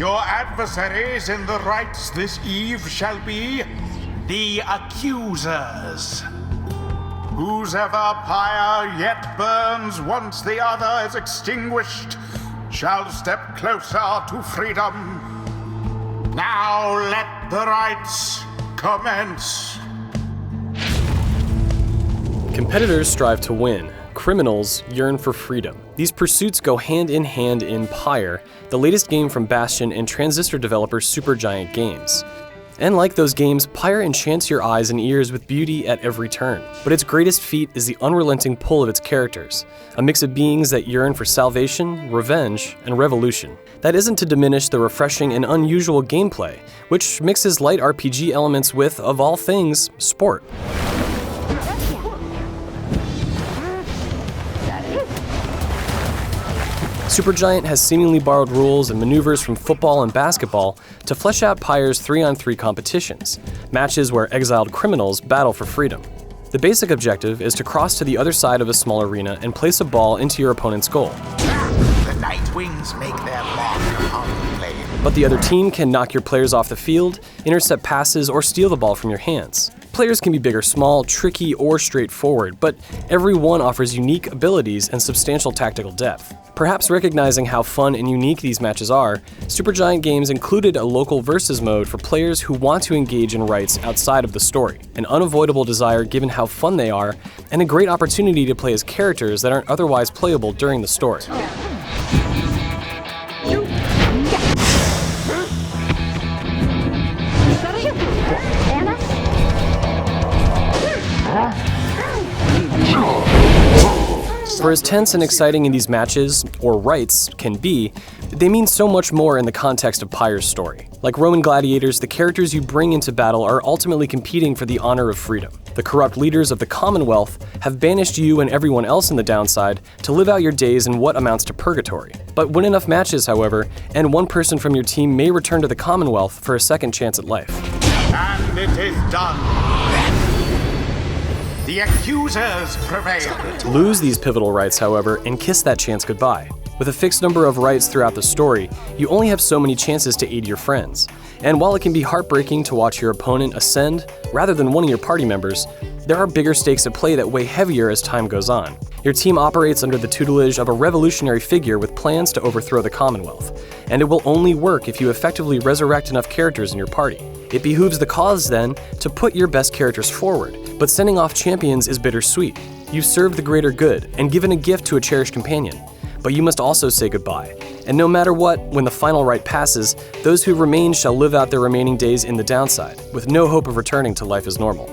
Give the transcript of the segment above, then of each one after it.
Your adversaries in the rites this eve shall be the accusers. Whose ever pyre yet burns once the other is extinguished shall step closer to freedom. Now let the rites commence. Competitors strive to win. Criminals yearn for freedom. These pursuits go hand in hand in Pyre, the latest game from Bastion and Transistor developer Supergiant Games. And like those games, Pyre enchants your eyes and ears with beauty at every turn. But its greatest feat is the unrelenting pull of its characters, a mix of beings that yearn for salvation, revenge, and revolution. That isn't to diminish the refreshing and unusual gameplay, which mixes light RPG elements with, of all things, sport. Supergiant has seemingly borrowed rules and maneuvers from football and basketball to flesh out Pyre's 3-on-3 competitions, matches where exiled criminals battle for freedom. The basic objective is to cross to the other side of a small arena and place a ball into your opponent's goal. The Nightwings make their mark upon the plane. But the other team can knock your players off the field, intercept passes, or steal the ball from your hands. Players can be big or small, tricky or straightforward, but every one offers unique abilities and substantial tactical depth. Perhaps recognizing how fun and unique these matches are, Supergiant Games included a local versus mode for players who want to engage in rites outside of the story, an unavoidable desire given how fun they are, and a great opportunity to play as characters that aren't otherwise playable during the story. For as tense and exciting in these matches, or rites, can be, they mean so much more in the context of Pyre's story. Like Roman gladiators, the characters you bring into battle are ultimately competing for the honor of freedom. The corrupt leaders of the Commonwealth have banished you and everyone else in the downside to live out your days in what amounts to purgatory. But win enough matches, however, and one person from your team may return to the Commonwealth for a second chance at life. And it is done. The accusers prevail. Lose these pivotal rites, however, and kiss that chance goodbye. With a fixed number of rites throughout the story, you only have so many chances to aid your friends. And while it can be heartbreaking to watch your opponent ascend rather than one of your party members, there are bigger stakes at play that weigh heavier as time goes on. Your team operates under the tutelage of a revolutionary figure with plans to overthrow the Commonwealth, and it will only work if you effectively resurrect enough characters in your party. It behooves the cause, then, to put your best characters forward, but sending off champions is bittersweet. You've served the greater good and given a gift to a cherished companion, but you must also say goodbye. And no matter what, when the final rite passes, those who remain shall live out their remaining days in the downside, with no hope of returning to life as normal.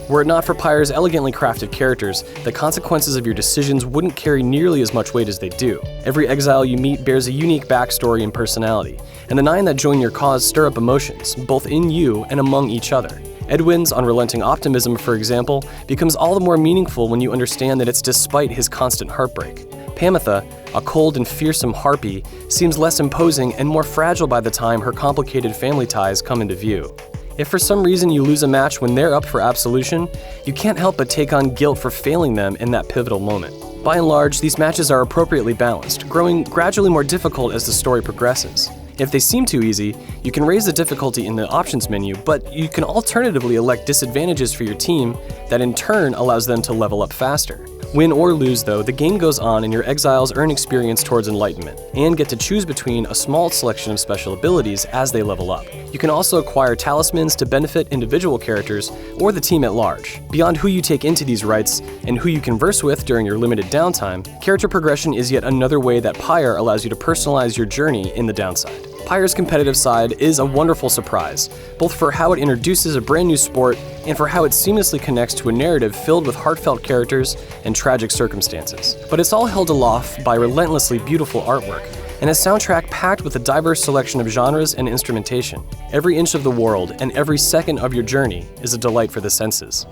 Were it not for Pyre's elegantly crafted characters, the consequences of your decisions wouldn't carry nearly as much weight as they do. Every exile you meet bears a unique backstory and personality, and the 9 that join your cause stir up emotions, both in you and among each other. Edwin's unrelenting optimism, for example, becomes all the more meaningful when you understand that it's despite his constant heartbreak. Pamitha, a cold and fearsome harpy, seems less imposing and more fragile by the time her complicated family ties come into view. If for some reason you lose a match when they're up for absolution, you can't help but take on guilt for failing them in that pivotal moment. By and large, these matches are appropriately balanced, growing gradually more difficult as the story progresses. If they seem too easy, you can raise the difficulty in the options menu, but you can alternatively elect disadvantages for your team that in turn allows them to level up faster. Win or lose though, the game goes on and your exiles earn experience towards enlightenment, and get to choose between a small selection of special abilities as they level up. You can also acquire talismans to benefit individual characters or the team at large. Beyond who you take into these rites and who you converse with during your limited downtime, character progression is yet another way that Pyre allows you to personalize your journey in the downside. Pyre's competitive side is a wonderful surprise, both for how it introduces a brand new sport and for how it seamlessly connects to a narrative filled with heartfelt characters and tragic circumstances. But it's all held aloft by relentlessly beautiful artwork and a soundtrack packed with a diverse selection of genres and instrumentation. Every inch of the world and every second of your journey is a delight for the senses.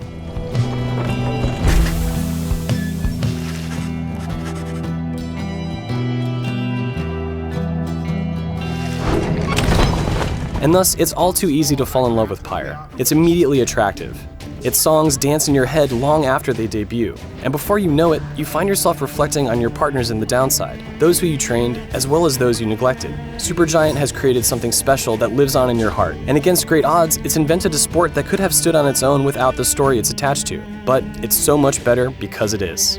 And thus, it's all too easy to fall in love with Pyre. It's immediately attractive. Its songs dance in your head long after they debut, and before you know it, you find yourself reflecting on your partners in the downside, those who you trained, as well as those you neglected. Supergiant has created something special that lives on in your heart, and against great odds, it's invented a sport that could have stood on its own without the story it's attached to. But it's so much better because it is.